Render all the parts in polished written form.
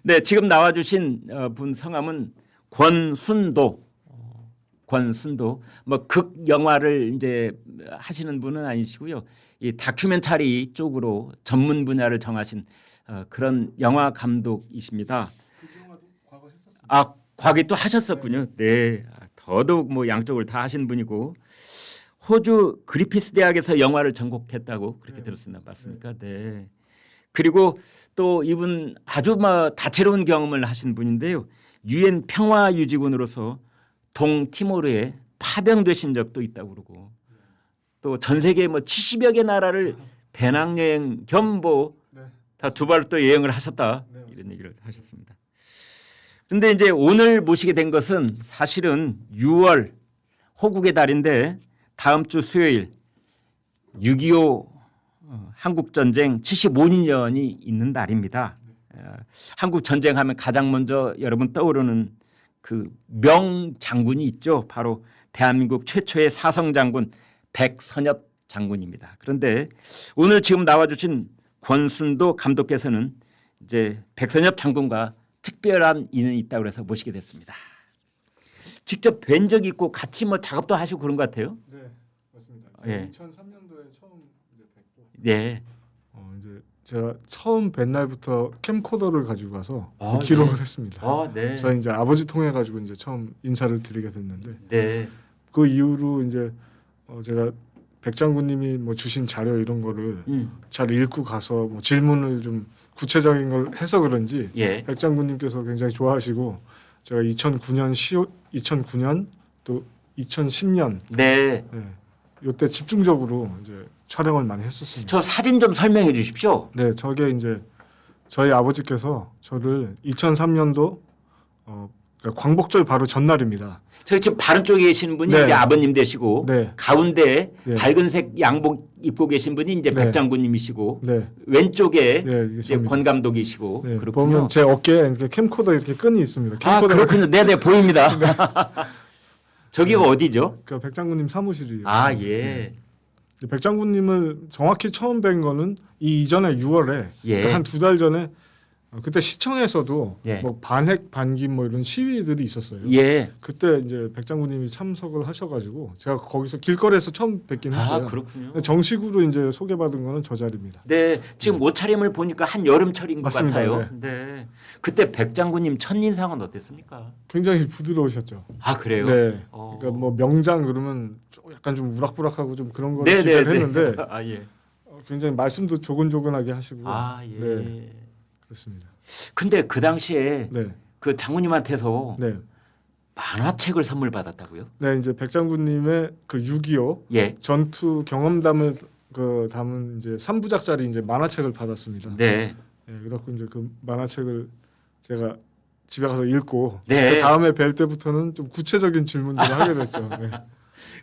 네, 지금 나와주신 분 성함은 권순도. 권순도. 뭐 극 영화를 이제 하시는 분은 아니시고요. 이 다큐멘터리 쪽으로 전문 분야를 정하신 그런 영화 감독이십니다. 그 영화도 과거 했었습니다. 아, 과거에 또 하셨었군요. 네, 더더욱 뭐 양쪽을 다 하신 분이고 호주 그리피스 대학에서 영화를 전공했다고 그렇게 들었습니다. 맞습니까? 네. 그리고 또 이분 아주 뭐 다채로운 경험을 하신 분인데요. 유엔 평화유지군으로서 동티모르에 파병되신 적도 있다고 그러고 또 전 세계 뭐 70여 개 나라를 배낭여행 겸 뭐 다 두 발로 또 여행을 하셨다 이런 얘기를 하셨습니다. 그런데 이제 오늘 모시게 된 것은 사실은 6월 호국의 달인데 다음 주 수요일 6.25 한국전쟁 75주년이 있는 날입니다. 한국전쟁하면 가장 먼저 여러분 떠오르는 그 명장군이 있죠. 바로 대한민국 최초의 사성장군 백선엽 장군입니다. 그런데 오늘 지금 나와주신 권순도 감독께서는 이제 백선엽 장군과 특별한 인연이 있다고 해서 모시게 됐습니다. 직접 뵌 적이 있고 같이 뭐 작업도 하시고 그런 것 같아요. 네, 맞습니다. 예. 2003년도에 처음 이제 뵙고. 네. 이제 제가 처음 뵌 날부터 캠코더를 가지고 가서 아, 기록을 네. 했습니다. 아, 네. 저희 이제 아버지 통해 가지고 이제 처음 인사를 드리게 됐는데 네. 그 이후로 이제 제가 백 장군님이 뭐 주신 자료 이런 거를 잘 읽고 가서 뭐 질문을 좀 구체적인 걸 해서 그런지 예. 백 장군님께서 굉장히 좋아하시고 제가 2009년 또 2010년 네. 이때 집중적으로 이제 촬영을 많이 했었습니다. 저 사진 좀 설명해 주십시오. 네, 저게 이제 저희 아버지께서 저를 2003년도 그러니까 광복절 바로 전날입니다. 저기 지금 바른 쪽에 계신 분이 네. 이제 아버님 되시고 네. 가운데 네. 밝은색 양복 입고 계신 분이 이제 네. 백 장군님이시고 네, 왼쪽에 네, 이게 이제 접니다. 권 감독이시고 네, 그렇군요. 보면 제 어깨에 이렇게 캠코더 이렇게 끈이 있습니다. 아 그렇군요. 네네 보입니다. 저기가 네. 어디죠? 그 백 장군님 사무실이에요. 아 예. 백 장군님을 정확히 처음 뵌 거는 이 이전에 6월에 예. 그러니까 한 두 달 전에 그때 시청에서도 예. 뭐 반핵 반김 뭐 이런 시위들이 있었어요. 예. 그때 이제 백 장군님이 참석을 하셔가지고 제가 거기서 길거리에서 처음 뵙긴 했어요. 아 그렇군요. 근데 정식으로 이제 소개받은 거는 저 자리입니다. 네, 지금 옷차림을 보니까 한 여름철인 것 맞습니다. 같아요. 네. 그때 백 장군님 첫 인상은 어땠습니까? 굉장히 부드러우셨죠. 아 그래요? 네. 어. 그러니까 뭐 명장 그러면 약간 좀 우락부락하고 좀 그런 걸 네, 기대를 네, 했는데 네. 아 예. 굉장히 말씀도 조근조근하게 하시고 아 예. 네. 그렇습니다. 근데 그 당시에 네. 그 장군님한테서 네. 만화책을 선물 받았다고요? 네, 이제 백 장군님의 그 6.25 예. 전투 경험담을 담은 이제 3부작짜리 이제 만화책을 받았습니다. 네. 네, 그래갖고 이제 그 만화책을 제가 집에 가서 읽고 네. 그 다음에 뵐 때부터는 좀 구체적인 질문들을 하게 됐죠. 네.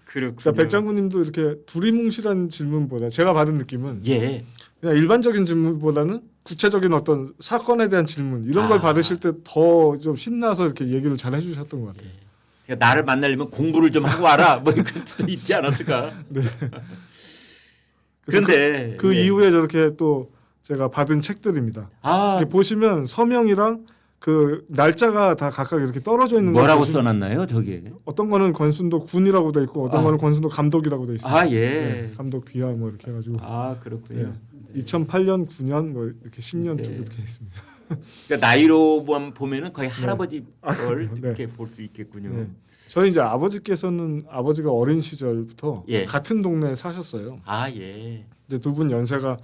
그렇군요. 그러니까 백 장군님도 이렇게 두리뭉실한 질문보다 제가 받은 느낌은 예. 그냥 일반적인 질문보다는 구체적인 어떤 사건에 대한 질문 이런 걸 아. 받으실 때 더 좀 신나서 이렇게 얘기를 잘 해주셨던 것 같아요. 그러니까 나를 만나려면 공부를 좀 하고 와라. 뭐 그런 뜻도 있지 않았을까? 네. 그런데 그 예. 이후에 저렇게 또 제가 받은 책들입니다. 아 이렇게 보시면 서명이랑 그 날짜가 다 각각 이렇게 떨어져 있는 거 뭐라고 보시면 써놨나요, 저기? 어떤 거는 권순도 군이라고 돼 있고 어떤 아. 거는 권순도 감독이라고 돼 있습니다. 아 예. 네, 감독 비하 뭐 이렇게 해가지고 아 그렇군요. 2008년, 9년 뭐 이렇게 10년 네. 쭉 이렇게 있습니다. 그러니까 나이로만 보면은 거의 할아버지 걸 네. 이렇게 볼 수 있겠군요. 네. 저희 이제 아버지께서는 아버지가 어린 시절부터 예. 같은 동네에 사셨어요. 아 예. 근데 두 분 연세가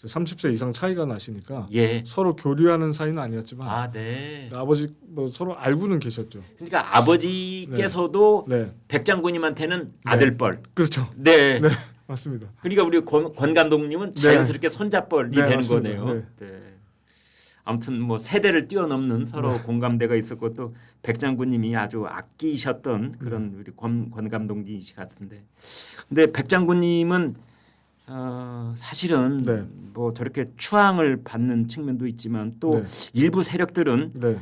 30세 이상 차이가 나시니까 예. 서로 교류하는 사이는 아니었지만 아 네. 아버지 뭐 서로 알고는 계셨죠. 그러니까 아버지께서도 네, 백 장군님한테는 아들뻘. 그렇죠. 네. 네, 맞습니다. 그러니까 우리 권 감독님은 네. 자연스럽게 손잡벌이 네, 되는 맞습니다. 거네요. 네. 아무튼 뭐 세대를 뛰어넘는 서로 공감대가 있었고 또 백 장군님이 아주 아끼셨던 그런 우리 권 감독님이시 같은데, 근데 백 장군님은 사실은 네. 뭐 저렇게 추앙을 받는 측면도 있지만 또 네. 일부 세력들은 네,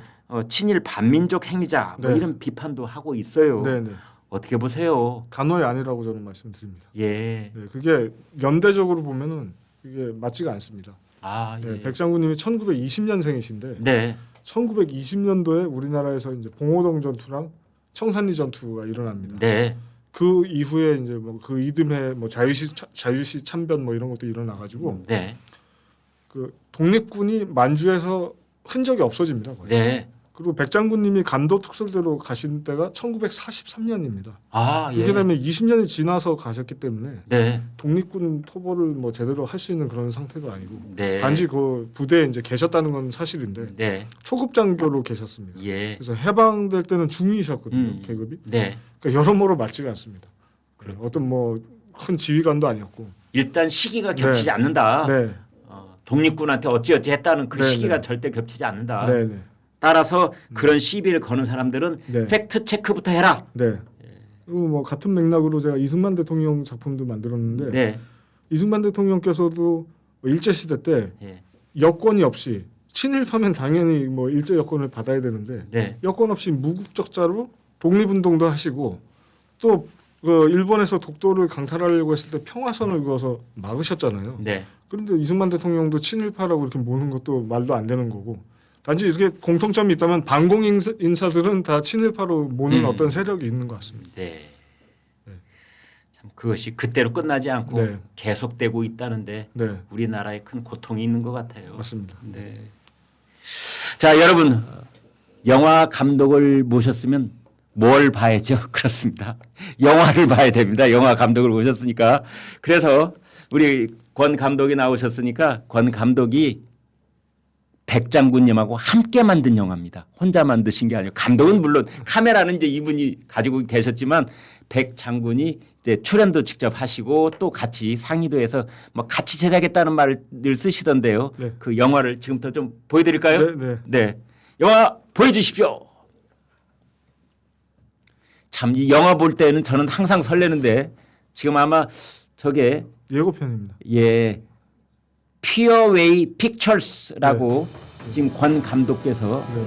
친일 반민족 행위자 뭐 네. 이런 비판도 하고 있어요. 네, 네. 어떻게 보세요? 단호히 아니라고 저는 말씀드립니다. 예. 네, 그게 연대적으로 보면은 그게 맞지가 않습니다. 아 예. 네, 백 장군님이 1920년생이신데 네. 1920년도에 우리나라에서 이제 봉오동 전투랑 청산리 전투가 일어납니다. 네. 그 이후에 이제 뭐 그 이듬해 뭐 자유시 참변 뭐 이런 것도 일어나가지고 네. 그 독립군이 만주에서 흔적이 없어집니다. 거의. 네. 그리고 백장군님이 간도 특설대로 가신 때가 1943년입니다. 아, 예. 이렇게 되면 20년이 지나서 가셨기 때문에 네. 독립군 토벌을 뭐 제대로 할 수 있는 그런 상태도 아니고 네. 단지 그 부대에 이제 계셨다는 건 사실인데 네. 초급 장교로 계셨습니다. 예. 그래서 해방될 때는 중위셨거든요. 계급이. 네. 그러니까 여러모로 맞지가 않습니다. 어떤 뭐 큰 지휘관도 아니었고. 일단 시기가 겹치지 않는다. 네. 독립군한테 어찌어찌 했다는 그 네, 시기가 네. 절대 겹치지 않는다. 네, 네. 따라서 그런 시비를 거는 사람들은 네. 팩트 체크부터 해라. 네. 그리고 뭐 같은 맥락으로 제가 이승만 대통령 작품도 만들었는데 네. 이승만 대통령께서도 일제 시대 때 예. 여권이 없이 친일파면 당연히 뭐 일제 여권을 받아야 되는데 네. 여권 없이 무국적자로 독립운동도 하시고 또 그 일본에서 독도를 강탈하려고 했을 때 평화선을 그어서 막으셨잖아요. 네. 그런데 이승만 대통령도 친일파라고 이렇게 모는 것도 말도 안 되는 거고 단지 이렇게 공통점이 있다면 반공 인사들은 다 친일파로 모는 어떤 세력이 있는 것 같습니다. 네. 네. 참 그것이 그때로 끝나지 않고 네. 계속되고 있다는데 네, 우리나라에 큰 고통이 있는 것 같아요. 맞습니다. 네. 자, 여러분 영화 감독을 모셨으면 뭘 봐야죠? 그렇습니다. 영화를 봐야 됩니다. 영화 감독을 모셨으니까. 그래서 우리 권 감독이 나오셨으니까 권 감독이 백장군님하고 함께 만든 영화입니다. 혼자 만드신 게 아니고 감독은 물론 카메라는 이제 이분이 가지고 계셨지만 백장군이 이제 출연도 직접 하시고 또 같이 상의도 해서 뭐 같이 제작했다는 말을 쓰시던데요. 네. 그 영화를 지금부터 좀 보여드릴까요? 네, 네. 네. 영화 보여주십시오. 참 이 영화 볼 때는 저는 항상 설레는데 지금 아마 저게 예고편입니다. 예 피어웨이 픽처스라고 지금 권 감독께서 네.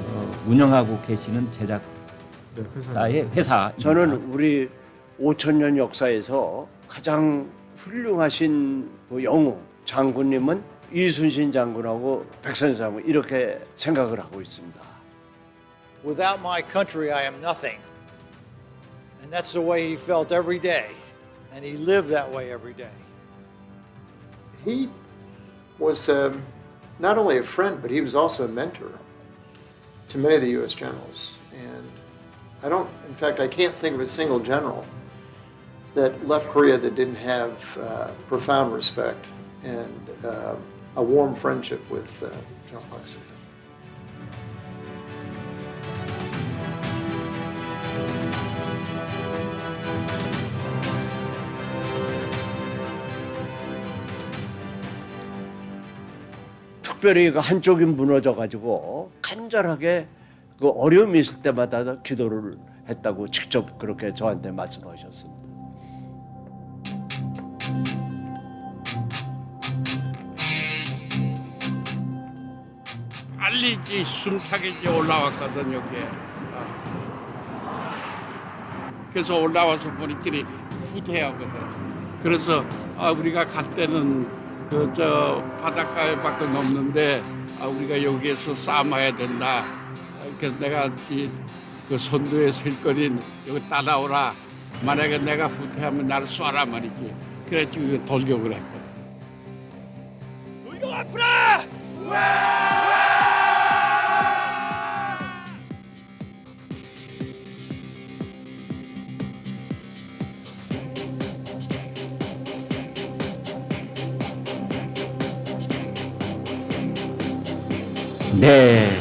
운영하고 계시는 제작사의 네, 회사. 저는 우리 5,000년 역사에서 가장 훌륭하신 그 영웅 장군님은 이순신 장군하고 백선엽 장군 이렇게 생각을 하고 있습니다. Without my country, I am nothing. And that's the way he felt every day. And he lived that way every day. He was not only a friend, but he was also a mentor to many of the U.S. generals. And in fact, I can't think of a single general that left Korea that didn't have profound respect and a warm friendship with General Park Seo. 특별히 그 한쪽이 무너져 가지고 간절하게 그 어려움이 있을 때마다 기도를 했다고 직접 그렇게 저한테 말씀하셨습니다. 빨리 이제 숨차게 이제 올라왔거든 여기에. 그래서 올라와서 보니끼리 후퇴하거든. 그래서 우리가 갈 때는 그 저 바닷가에밖에 없는데 우리가 여기에서 싸움해야 된다. 그래서 내가 그 선두에 설 거린 여기 따라오라. 만약에 내가 후퇴하면 나를 쏴라 말이지. 그래가지고 돌격을 했거든. 돌격 앞으로! 네.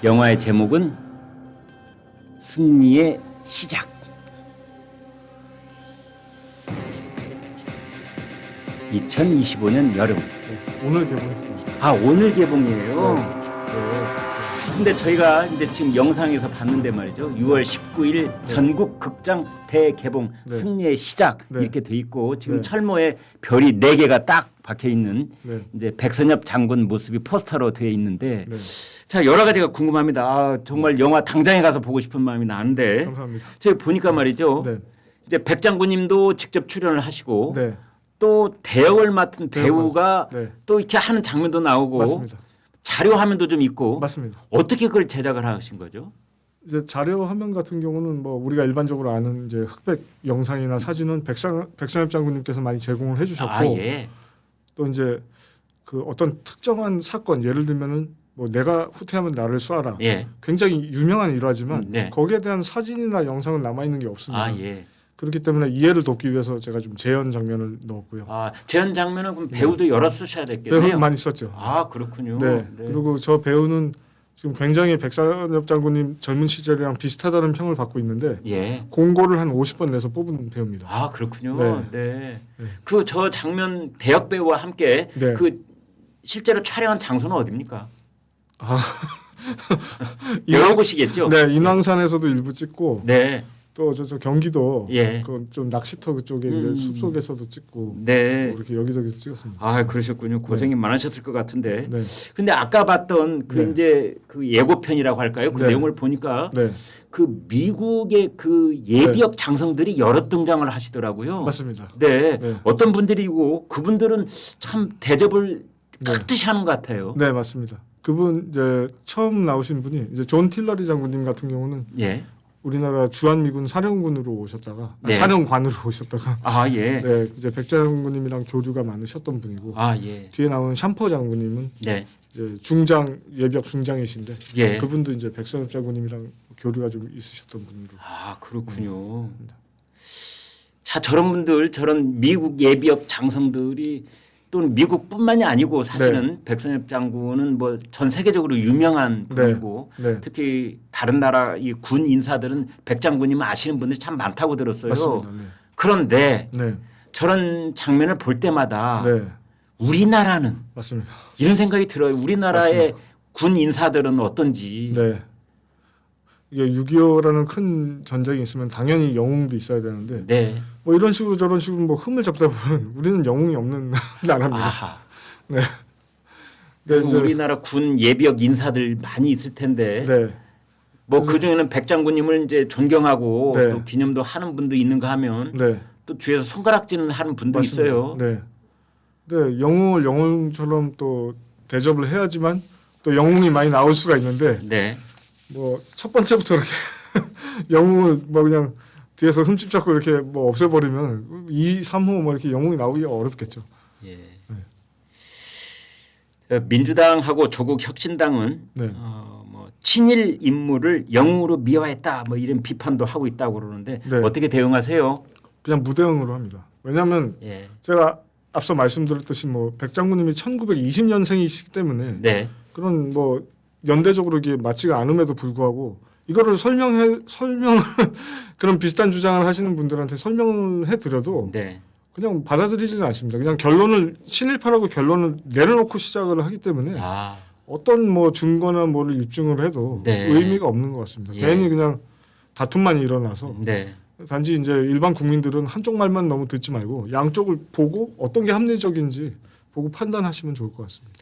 영화의 제목은 승리의 시작. 2025년 여름. 오늘 개봉했습니다. 아, 오늘 개봉이에요. 네. 근데 저희가 이제 지금 영상에서 봤는데 말이죠. 6월 19일 전국 극장 대개봉 네. 승리의 시작 네. 이렇게 돼 있고 지금 네. 철모에 별이 4개가 딱 박혀 있는 네. 이제 백선엽 장군 모습이 포스터로 되어 있는데 네. 자, 여러 가지가 궁금합니다. 아, 정말 영화 당장에 가서 보고 싶은 마음이 나는데 감사합니다. 저희 보니까 말이죠. 네. 이제 백 장군님도 직접 출연을 하시고 네. 또 대역을 맡은 배우가 네. 또 이렇게 하는 장면도 나오고 맞습니다. 자료 화면도 좀 있고 맞습니다. 어떻게 그걸 제작을 하신 거죠? 이제 자료 화면 같은 경우는 뭐 우리가 일반적으로 아는 이제 흑백 영상이나 사진은 백선엽 장군님께서 많이 제공을 해주셨고 아 예. 또 이제 그 어떤 특정한 사건 예를 들면은 뭐 내가 후퇴하면 나를 쏴라. 예. 굉장히 유명한 일화지만 네. 거기에 대한 사진이나 영상은 남아 있는 게 없습니다. 아 예. 그렇기 때문에 이해를 돕기 위해서 제가 좀 재현 장면을 넣었고요. 아 재현 장면은 그럼 배우도 여러 쓰셔야 됐겠네요. 배우는 많이 썼죠. 아 그렇군요. 네. 그리고 저 배우는 지금 굉장히 백선엽 장군님 젊은 시절이랑 비슷하다는 평을 받고 있는데 예. 공고를 한 50번 내서 뽑은 배우입니다. 아 그렇군요. 네. 네. 네. 그 저 장면 대역 배우와 함께 네. 그 실제로 촬영한 장소는 어디입니까? 아. 여러 곳이겠죠. 네, 인왕산에서도 일부 찍고 네. 또 저 경기도 예. 그좀 낚시터 그쪽에 이제 숲속에서도 찍고 네. 뭐 이렇게 여기저기서 찍었습니다. 아 그러셨군요. 고생이 많으셨을 것 같은데. 네. 근데 아까 봤던 그 네. 이제 그 예고편이라고 할까요? 그 네. 내용을 보니까 네, 그 미국의 그 예비역 장성들이 여러 등장을 하시더라고요. 맞습니다. 네. 네. 어떤 분들이고 그분들은 참 대접을 네. 깍듯이 하는 것 같아요. 네, 맞습니다. 그분 이제 처음 나오신 분이 이제 존 틸러리 장군님 같은 경우는 예. 우리나라 주한미군 사령군으로 오셨다가 네. 사령관으로 오셨다가 아 예. 네, 이제 백 장군님이랑 교류가 많으셨던 분이고 아 예. 뒤에 나온 샴퍼 장군님은 네. 이제 중장 예비역 중장이신데 예. 그분도 이제 백선엽 장군님이랑 교류가 좀 있으셨던 분으로. 아 그렇군요. 자 저런 분들 저런 미국 예비역 장성들이 또는 미국뿐만이 아니고 사실은 백선엽 장군은 뭐 전 세계적으로 유명한 분이고 네. 특히 다른 나라 이 군 인사들은 백 장군님 아시는 분들이 참 많다고 들었어요. 맞습니다. 그런데 네. 저런 장면을 볼 때마다 네. 우리나라는 맞습니다. 이런 생각이 들어요. 우리나라의 맞습니다. 군 인사들은 어떤지. 네. 이게 6.25라는 큰 전쟁이 있으면 당연히 영웅도 있어야 되는데 네. 뭐 이런 식으로 저런 식으로 뭐 흠을 잡다 보면 우리는 영웅이 없는 나라입니다. 아하. 네. 그래서 이제- 우리나라 군 예비역 인사들 많이 있을 텐데 네. 뭐 그중에는 백 장군님을 이제 존경하고 네. 또 기념도 하는 분도 있는가 하면 네. 또 뒤에서 손가락질을 하는 분도 맞습니다. 있어요. 네. 네, 영웅을 영웅처럼 또 대접을 해야지만 또 영웅이 많이 나올 수가 있는데 네. 뭐 첫 번째부터 이렇게 영웅을 뭐 그냥 뒤에서 흠집 잡고 이렇게 뭐 없애버리면 2, 3호 뭐 이렇게 영웅이 나오기가 어렵겠죠. 예. 저 민주당하고 조국 혁신당은 네. 뭐 친일 인물을 영웅으로 미화했다 뭐 이런 비판도 하고 있다고 그러는데 네. 어떻게 대응하세요? 그냥 무대응으로 합니다. 왜냐하면 예. 제가 앞서 말씀드렸듯이 뭐 백장군님이 1920년생이시기 때문에 네. 그런 뭐 연대적으로 이게 맞지가 않음에도 불구하고 이거를 설명 그런 비슷한 주장을 하시는 분들한테 설명을 해드려도 네. 그냥 받아들이지는 않습니다. 그냥 결론을 친일파라고 결론을 내려놓고 시작을 하기 때문에 아. 어떤 뭐 증거나 뭐를 입증을 해도 네. 의미가 없는 것 같습니다. 예. 괜히 그냥 다툼만 일어나서 네. 단지 이제 일반 국민들은 한쪽 말만 너무 듣지 말고 양쪽을 보고 어떤 게 합리적인지 보고 판단하시면 좋을 것 같습니다.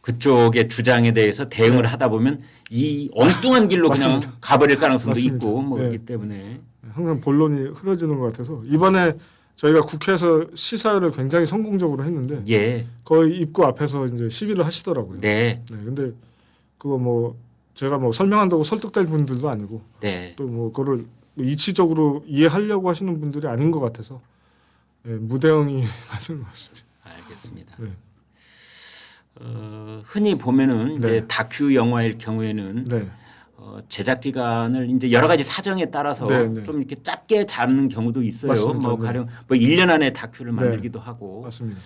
그쪽의 주장에 대해서 대응을 하다 보면 이 엉뚱한 길로 그냥 맞습니다. 가버릴 가능성도 맞습니다. 있고 뭐 네. 그렇기 때문에 항상 본론이 흐려지는 것 같아서 이번에 저희가 국회에서 시사를 굉장히 성공적으로 했는데 예. 거의 입구 앞에서 이제 시위를 하시더라고요. 네. 네, 근데 그거 뭐 제가 뭐 설명한다고 설득될 분들도 아니고 네. 또 뭐 그거를 이치적으로 이해하려고 하시는 분들이 아닌 것 같아서 예, 무대응이 맞는 것 같습니다. 알겠습니다. 네. 흔히 보면은 네. 이제 다큐 영화일 경우에는 네, 제작 기간을 이제 여러 가지 사정에 따라서 네, 네. 좀 이렇게 짧게 잡는 경우도 있어요. 맞습니다. 뭐 네. 가령 뭐 1년 안에 다큐를 네. 만들기도 하고 맞습니다.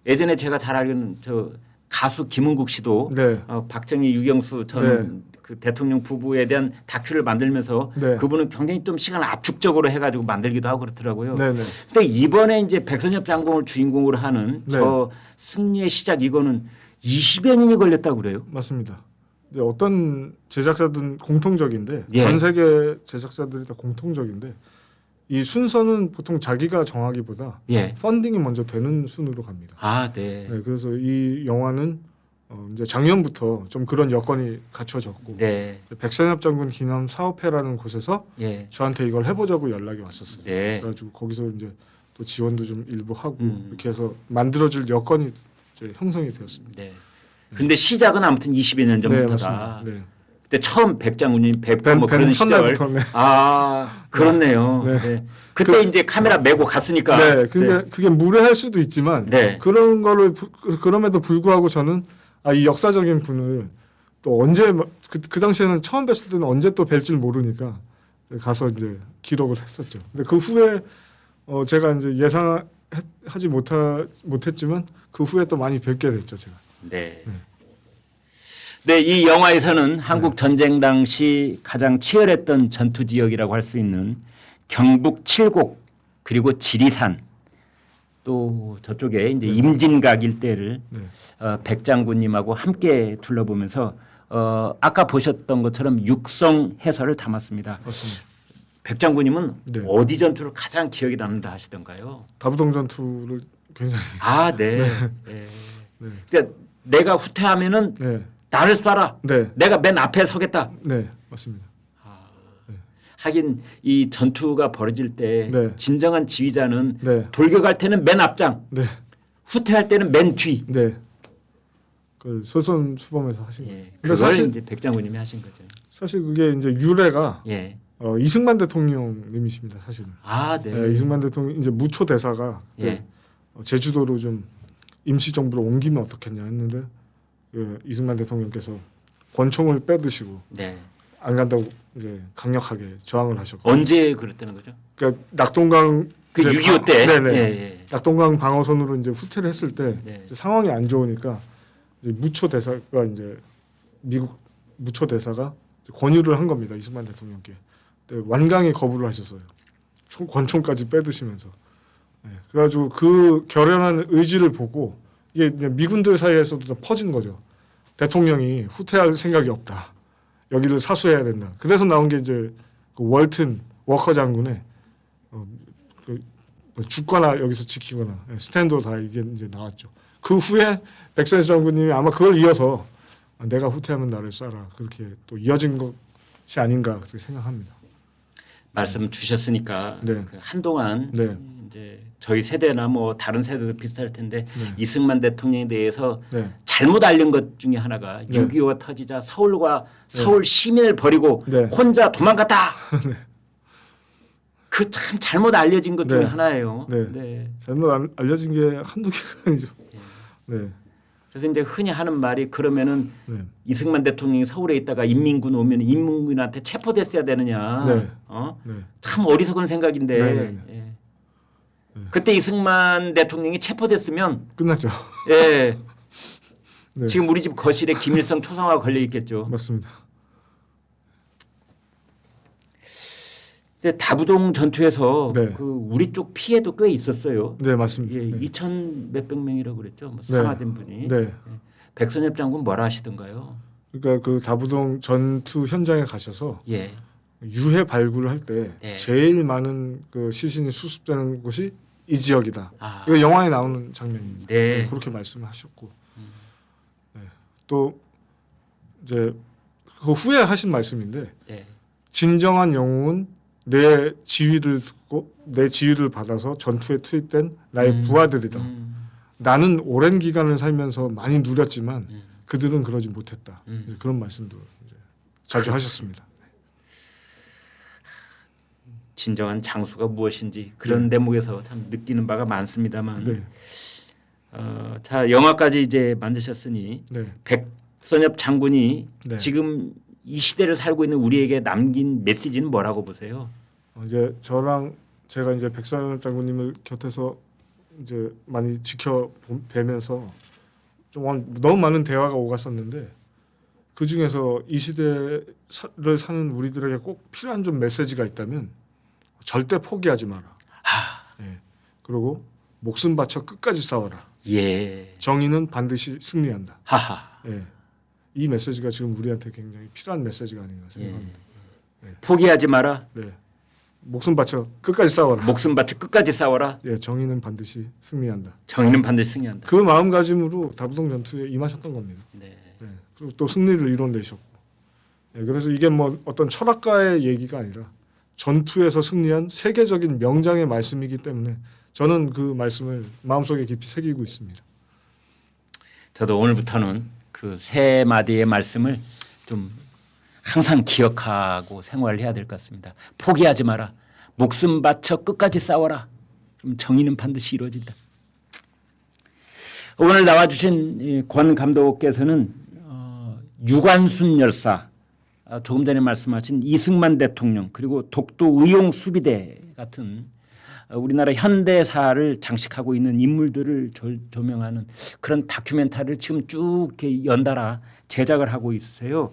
예전에 제가 잘 알기로는 저 가수 김은국 씨도 네, 박정희 유경수 전 그 대통령 부부에 대한 다큐를 만들면서 네. 그분은 굉장히 좀 시간을 압축적으로 해가지고 만들기도 하고 그렇더라고요. 네, 네. 근데 이번에 이제 백선엽 장군을 주인공으로 하는 네. 저 승리의 시작 이거는 20여 년이 걸렸다고 그래요. 맞습니다. 근데 어떤 제작자든 공통적인데 예. 전 세계 제작자들이 다 공통적인데 이 순서는 보통 자기가 정하기보다 예. 펀딩이 먼저 되는 순으로 갑니다. 아, 네. 네, 그래서 이 영화는 이제 작년부터 좀 그런 여건이 갖춰졌고 네. 백선엽 장군 기념 사업회라는 곳에서 예. 저한테 이걸 해보자고 연락이 왔었어요. 네. 그래가지고 거기서 이제 또 지원도 좀 일부 하고 음. 이렇게 해서 만들어질 여건이 이제 형성이 되었습니다. 네. 근데 시작은 아무튼 20여 년 네, 전부터다. 맞습니다. 네. 그때 처음 백장군님 뵙고 뵌 뭐 그런 시절. 첫날부터, 네. 아 그렇네요. 네. 네. 그때 이제 카메라 메고 갔으니까. 네, 그게 무례할 수도 있지만 네. 그런 거를 그럼에도 불구하고 저는 이 역사적인 분을 또 언제 그 당시에는 처음 뵀을 때는 언제 또 뵐 줄 모르니까 가서 이제 기록을 했었죠. 근데 그 후에 제가 이제 예상하지 못했지만 그 후에 또 많이 뵙게 됐죠, 제가. 네. 네, 이 영화에서는 한국 전쟁 당시 가장 치열했던 전투 지역이라고 할 수 있는 경북 칠곡 그리고 지리산 또 저쪽에 이제 임진각 일대를 네. 백장군님하고 함께 둘러보면서 아까 보셨던 것처럼 육성 해설을 담았습니다. 맞습니다. 백장군님은 네. 어디 전투를 가장 기억에 남는다 하시던가요? 다부동 전투를 굉장히 아, 네. 네. 그러니까 내가 후퇴하면은 네, 나를 쏴라. 네, 내가 맨 앞에 서겠다. 네, 맞습니다. 하긴 이 전투가 벌어질 때 네. 진정한 지휘자는 네, 돌격할 때는 맨 앞장, 네, 후퇴할 때는 맨 뒤. 네. 그 솔선수범에서 하신 거예요. 예, 근데 그걸 이제 백장군님이 하신 거죠. 사실 그게 이제 유래가 예. 이승만 대통령님이십니다, 사실은. 아, 네. 네, 이승만 대통령 이제 무초 대사가 예. 제주도로 좀 임시 정부로 옮기면 어떻겠냐 했는데 이승만 대통령께서 권총을 빼드시고 네. 안 간다고 이제 강력하게 저항을 하셨고. 언제 그랬다는 거죠? 그러니까 낙동강 그 이제 6.25 때. 네네. 예, 예. 낙동강 방어선으로 이제 후퇴를 했을 때 네. 이제 상황이 안 좋으니까 이제 무초 대사가 이제 미국 무초 대사가 권유를 한 겁니다, 이승만 대통령께. 근데 완강히 거부를 하셨어요. 권총까지 빼드시면서. 네. 그래가지고 그 결연한 의지를 보고 이게 이제 미군들 사이에서도 좀 퍼진 거죠. 대통령이 후퇴할 생각이 없다. 여기를 사수해야 된다. 그래서 나온 게 이제 그 월튼 워커 장군의 죽거나 여기서 지키거나 스탠드 다 이게 이제 나왔죠. 그 후에 백선희 장군님이 아마 그걸 이어서 내가 후퇴하면 나를 쏴라 그렇게 또 이어진 것이 아닌가 그렇게 생각합니다. 말씀 주셨으니까 네. 그 한동안 네. 이제 저희 세대나 뭐 다른 세대도 비슷할 텐데 네. 이승만 대통령에 대해서 네. 잘못 알린 것 중에 하나가 네. 6.25가 터지자 서울 시민을 버리고 네. 혼자 도망갔다. 그 참 잘못 알려진 것 중에 네. 하나예요. 네. 네. 잘못 알려진 게 한두 개가 아니죠. 네. 그래서 이제 흔히 하는 말이 그러면은 네. 이승만 대통령이 서울에 있다가 인민군 오면 인민군한테 체포됐어야 되느냐. 네. 참 어리석은 생각인데 네, 네, 예. 그때 이승만 대통령이 체포됐으면 끝났죠. 예. 네. 지금 우리 집 거실에 김일성 초상화가 걸려 있겠죠. 맞습니다. 근데 다부동 전투에서 네. 그 우리 쪽 피해도 꽤 있었어요. 네, 맞습니다. 예, 네. 2천 몇백 명이라고 그랬죠. 뭐 네. 사망된 분이. 네. 백선엽 장군 뭐라 하시던가요? 그러니까 그 다부동 전투 현장에 가셔서 예. 유해 발굴을 할 때 네. 제일 많은 그 시신이 수습되는 곳이 이 지역이다. 아. 이거 영화에 나오는 장면입니다. 네. 그렇게 말씀하셨고 네. 또 이제 그 후에 하신 말씀인데 네. 진정한 영웅은 내 지휘를 듣고 내 지휘를 받아서 전투에 투입된 나의 부하들이다. 나는 오랜 기간을 살면서 많이 누렸지만 그들은 그러지 못했다. 이제 그런 말씀도 이제 자주 하셨습니다. 진정한 장수가 무엇인지 그런 대목에서 참 느끼는 바가 많습니다만 네. 자 영화까지 이제 만드셨으니 네. 백선엽 장군이 네. 지금 이 시대를 살고 있는 우리에게 남긴 메시지는 뭐라고 보세요? 이제 저랑 제가 이제 백선엽 장군님을 곁에서 이제 많이 지켜뵈면서 좀 너무 많은 대화가 오갔었는데 그 중에서 이 시대를 사는 우리들에게 꼭 필요한 좀 메시지가 있다면 절대 포기하지 마라. 예. 그리고 목숨 바쳐 끝까지 싸워라. 예. 정의는 반드시 승리한다. 하하. 예. 이 메시지가 지금 우리한테 굉장히 필요한 메시지가 아닌가 생각합니다. 포기하지 마라. 네. 목숨 바쳐 끝까지 싸워라. 목숨 바쳐 끝까지 싸워라. 예, 정의는 반드시 승리한다. 정의는 반드시 승리한다. 그 마음가짐으로 다부동 전투에 임하셨던 겁니다. 네. 네. 그리고 또 승리를 이뤄내셨고. 예, 그래서 이게 뭐 어떤 철학가의 얘기가 아니라 전투에서 승리한 세계적인 명장의 말씀이기 때문에 저는 그 말씀을 마음속에 깊이 새기고 있습니다. 저도 오늘부터는 그 그 세 마디의 말씀을 좀 항상 기억하고 생활을 해야 될 것 같습니다. 포기하지 마라. 목숨 바쳐 끝까지 싸워라. 그럼 정의는 반드시 이루어진다. 오늘 나와주신 권 감독께서는 유관순 열사, 조금 전에 말씀하신 이승만 대통령, 그리고 독도 의용 수비대 같은 우리나라 현대사를 장식하고 있는 인물들을 조명하는 그런 다큐멘터리를 지금 쭉 이렇게 연달아 제작을 하고 있으세요.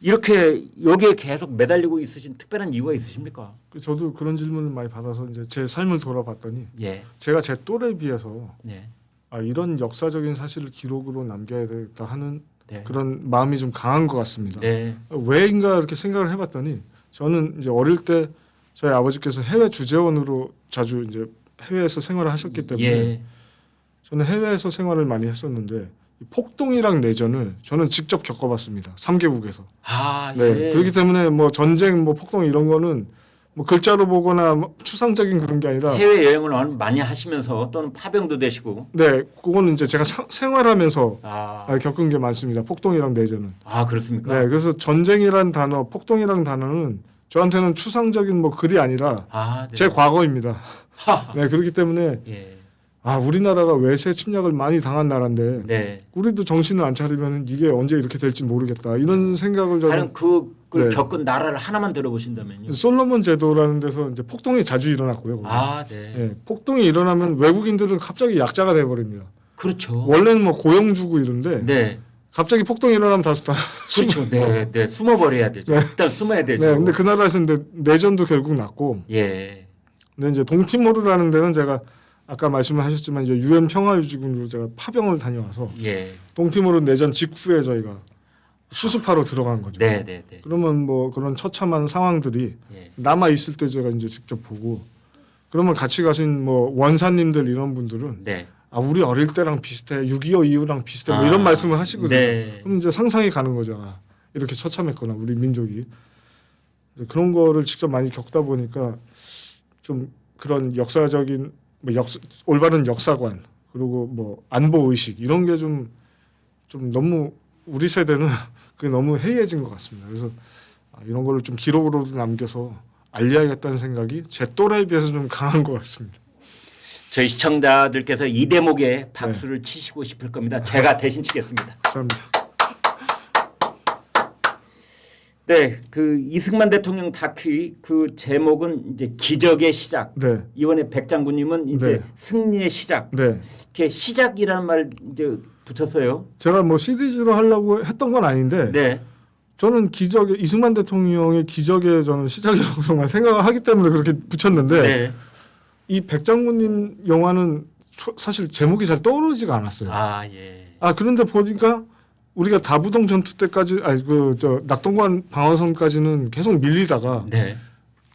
이렇게 여기에 계속 매달리고 있으신 특별한 이유가 있으십니까? 저도 그런 질문을 많이 받아서 이제 제 삶을 돌아봤더니 예, 제가 제 또래에 비해서 네, 이런 역사적인 사실을 기록으로 남겨야 되겠다 하는 네. 그런 마음이 좀 강한 것 같습니다. 네, 왜인가 이렇게 생각을 해봤더니 저는 이제 어릴 때 저희 아버지께서 해외 주재원으로 자주 이제 해외에서 생활을 하셨기 때문에 예, 저는 해외에서 생활을 많이 했었는데 이 폭동이랑 내전을 저는 직접 겪어봤습니다. 3개국에서. 아, 네. 예, 그렇기 때문에 뭐 전쟁, 뭐 폭동 이런 거는 뭐 글자로 보거나 뭐 추상적인 그런 게 아니라 해외 여행을 많이 하시면서 또는 파병도 되시고, 네, 그거는 이제 제가 생활하면서 아, 겪은 게 많습니다. 폭동이랑 내전은. 그렇습니까? 네, 그래서 전쟁이란 단어, 폭동이란 단어는 저한테는 추상적인 뭐 글이 아니라 아, 네. 제 과거입니다. 하, 네, 그렇기 때문에 예, 우리나라가 외세 침략을 많이 당한 나라인데 네. 우리도 정신을 안 차리면 이게 언제 이렇게 될지 모르겠다 이런 생각을 저는 다른 그걸 네. 겪은 나라를 하나만 들어보신다면요. 솔로몬 제도라는 데서 이제 폭동이 자주 일어났고요. 거기. 아, 네. 예, 폭동이 일어나면 외국인들은 갑자기 약자가 돼버립니다. 그렇죠. 원래는 뭐 고용 주고 이런데 네. 갑자기 폭동이 일어나면 다 그렇죠. 네, 네. 숨어버려야 되죠. 네. 일단 숨어야 되죠. 네, 근데 그 나라에서 내전도 결국 났고, 예. 근데 이제 동티모르라는 데는 제가 아까 말씀을 하셨지만 이제 유엔 평화유지군으로 제가 파병을 다녀와서 예. 동티모르 내전 직후에 저희가 수습하러 들어간 거죠. 네, 네, 네. 그러면 뭐 그런 처참한 상황들이 예. 남아 있을 때 제가 이제 직접 보고, 그러면 같이 가신 뭐 원사님들 이런 분들은 네. 우리 어릴 때랑 비슷해, 6.25 이후랑 비슷해, 뭐 이런 말씀을 하시거든요. 네. 그럼 이제 상상이 가는 거죠. 이렇게 처참했구나 우리 민족이. 그런 거를 직접 많이 겪다 보니까 좀 그런 역사적인 올바른 역사관, 그리고 뭐 안보 의식 이런 게 좀 너무 우리 세대는 그게 너무 해이해진 것 같습니다. 그래서 이런 거를 좀 기록으로도 남겨서 알려야겠다는 생각이 제 또래에 비해서 좀 강한 것 같습니다. 저희 시청자들께서 이 대목에 박수를 치시고 싶을 겁니다. 제가 대신 치겠습니다. 감사합니다. 네, 그 이승만 대통령 다큐 그 제목은 이제 기적의 시작. 네, 이번에 백 장군님은 이제 네. 승리의 시작. 네. 이렇게 시작이라는 말 이제 붙였어요. 제가 뭐 시리즈로 하려고 했던 건 아닌데 네, 저는 이승만 대통령의 기적의 저는 시작이라고 정말 생각을 하기 때문에 그렇게 붙였는데 네. 이 백장군님 영화는 사실 제목이 잘 떠오르지가 않았어요. 아, 예. 그런데 보니까 우리가 다부동 전투 때까지 낙동관 방어선까지는 계속 밀리다가 네.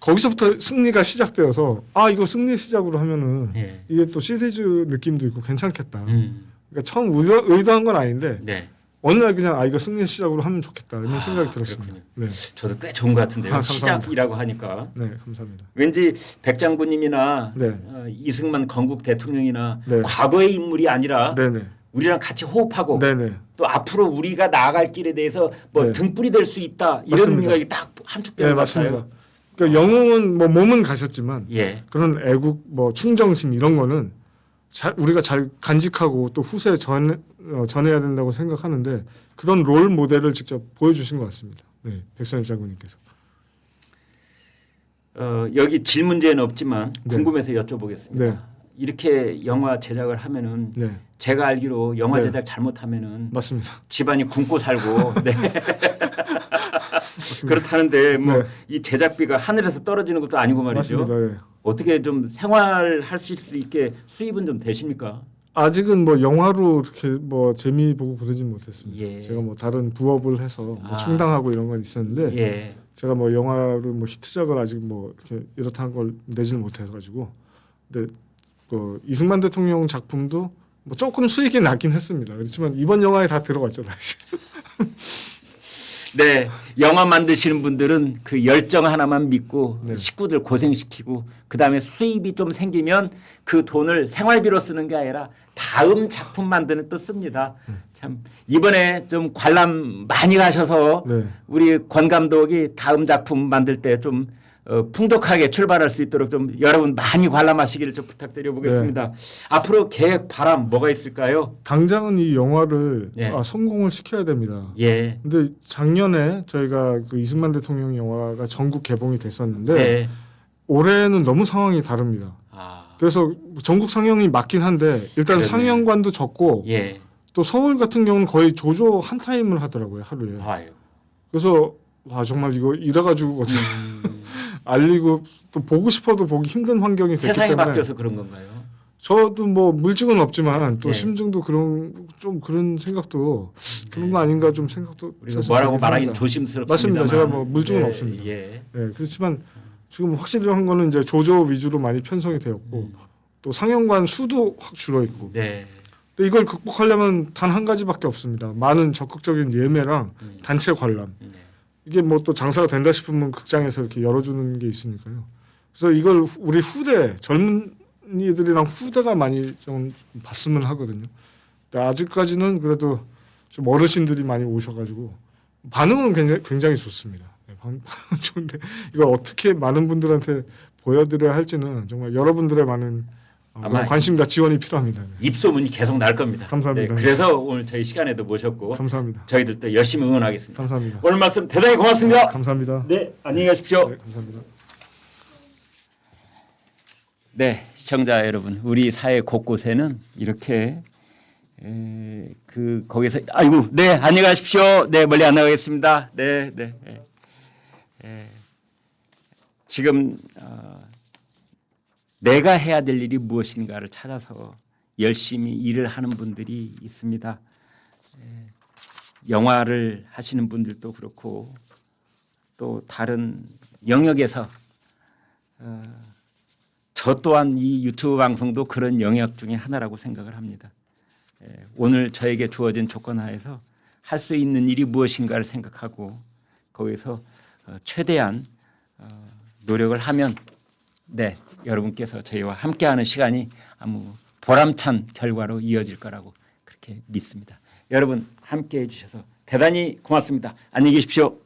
거기서부터 승리가 시작되어서 이거 승리 시작으로 하면은 예. 이게 또 시리즈 느낌도 있고 괜찮겠다. 음. 그러니까 처음 의도한 건 아닌데 네. 어느 날 그냥 이거 승리 시작으로 하면 좋겠다 이런 생각이 들었습니다. 그렇군요. 네, 저도 꽤 좋은 것 같은데요. 감사합니다. 시작이라고 하니까 네, 감사합니다. 왠지 백 장군님이나 네. 이승만 건국 대통령이나 네. 과거의 인물이 아니라 네네, 우리랑 같이 호흡하고 네네, 또 앞으로 우리가 나아갈 길에 대해서 뭐 네. 등불이 될 수 있다 이런 맞습니다. 의미가 딱 함축되는 네, 것 맞습니다. 같아요. 그러니까 영웅은 뭐 몸은 가셨지만 예, 그런 애국 뭐 충정심 이런 거는 우리가 잘 간직하고 또 후세에 전해야 된다고 생각하는데 그런 롤 모델을 직접 보여주신 것 같습니다. 네, 백선엽 장군님께서. 여기 질문제는 없지만 네. 궁금해서 여쭤보겠습니다. 네. 이렇게 영화 제작을 하면은 네, 제가 알기로 영화 네. 제작 잘못하면은 맞습니다. 집안이 굶고 살고 네. 그렇다는데 뭐 이 네. 제작비가 하늘에서 떨어지는 것도 아니고 말이죠. 맞습니다. 네. 어떻게 좀 생활할 수 있게 수입은 좀 되십니까? 아직은 뭐 영화로 이렇게 뭐 재미 보고 그러진 못했습니다. 예. 제가 뭐 다른 부업을 해서 뭐 아. 충당하고 이런 건 있었는데 예. 제가 뭐 영화로 뭐 히트작을 아직 뭐 이렇게 이렇다는 걸 내지는 못해서 가지고 근데 그 이승만 대통령 작품도 뭐 조금 수익이 나긴 했습니다. 그렇지만 이번 영화에 다 들어갔죠 다시. 네, 영화 만드시는 분들은 그 열정 하나만 믿고 네. 식구들 고생시키고 그 다음에 수입이 좀 생기면 그 돈을 생활비로 쓰는 게 아니라 다음 작품 만드는 또 씁니다. 참 이번에 좀 관람 많이 가셔서 네. 우리 권 감독이 다음 작품 만들 때 좀 풍족하게 출발할 수 있도록 좀 여러분 많이 관람하시기를 좀 부탁드려 보겠습니다. 앞으로 계획 바람 뭐가 있을까요? 당장은 이 영화를 예. 성공을 시켜야 됩니다. 예. 근데 작년에 저희가 그 이승만 대통령 영화가 전국 개봉이 됐었는데 네. 올해는 너무 상황이 다릅니다. 아, 그래서 전국 상영이 맞긴 한데 일단 그러네. 상영관도 적고 예. 또 서울 같은 경우는 거의 조조 한 타임을 하더라고요 하루에. 아유. 그래서 와 정말 이거 이래가지고 어떻게 알리고 또 보고 싶어도 보기 힘든 환경이 됐기 세상이 때문에 바뀌어서 그런 건가요? 저도 뭐 물증은 없지만 또 예. 심증도 그런 생각도 그런 거 아닌가 좀 생각도 우리가 사실 뭐라고 들긴 말하기 합니다. 조심스럽습니다. 맞습니다. 제가 뭐 물증은 없습니다. 예. 네, 그렇지만 지금 확실한 거는 이제 조조 위주로 많이 편성이 되었고 또 상영관 수도 확 줄어 있고. 네. 근데 이걸 극복하려면 단 한 가지밖에 없습니다. 많은 적극적인 예매랑 단체 관람. 네. 이게 뭐 또 장사가 된다 싶으면 극장에서 이렇게 열어주는 게 있으니까요. 그래서 이걸 우리 후대 젊은이들이랑 후대가 많이 좀 봤으면 하거든요. 근데 아직까지는 그래도 좀 어르신들이 많이 오셔가지고 반응은 굉장히 좋습니다. 네, 반응 좋은데 이걸 어떻게 많은 분들한테 보여드려야 할지는 정말 여러분들의 많은 아마 관심과 지원이 필요합니다. 네. 입소문이 계속 날 겁니다. 감사합니다. 네, 그래서 오늘 저희 시간에도 모셨고 감사합니다. 저희들도 열심히 응원하겠습니다. 감사합니다. 오늘 말씀 대단히 고맙습니다. 감사합니다. 네, 안녕히 가십시오. 네, 감사합니다. 네, 시청자 여러분, 우리 사회 곳곳에는 이렇게 거기서 아이고, 네, 안녕히 가십시오. 네, 멀리 안 나가겠습니다. 네, 네. 지금 내가 해야 될 일이 무엇인가를 찾아서 열심히 일을 하는 분들이 있습니다. 영화를 하시는 분들도 그렇고 또 다른 영역에서 저 또한 이 유튜브 방송도 그런 영역 중에 하나라고 생각을 합니다. 오늘 저에게 주어진 조건 하에서 할 수 있는 일이 무엇인가를 생각하고 거기서 최대한 노력을 하면 네, 여러분께서 저희와 함께하는 시간이 아무 보람찬 결과로 이어질 거라고 그렇게 믿습니다. 여러분 함께해 주셔서 대단히 고맙습니다. 안녕히 계십시오.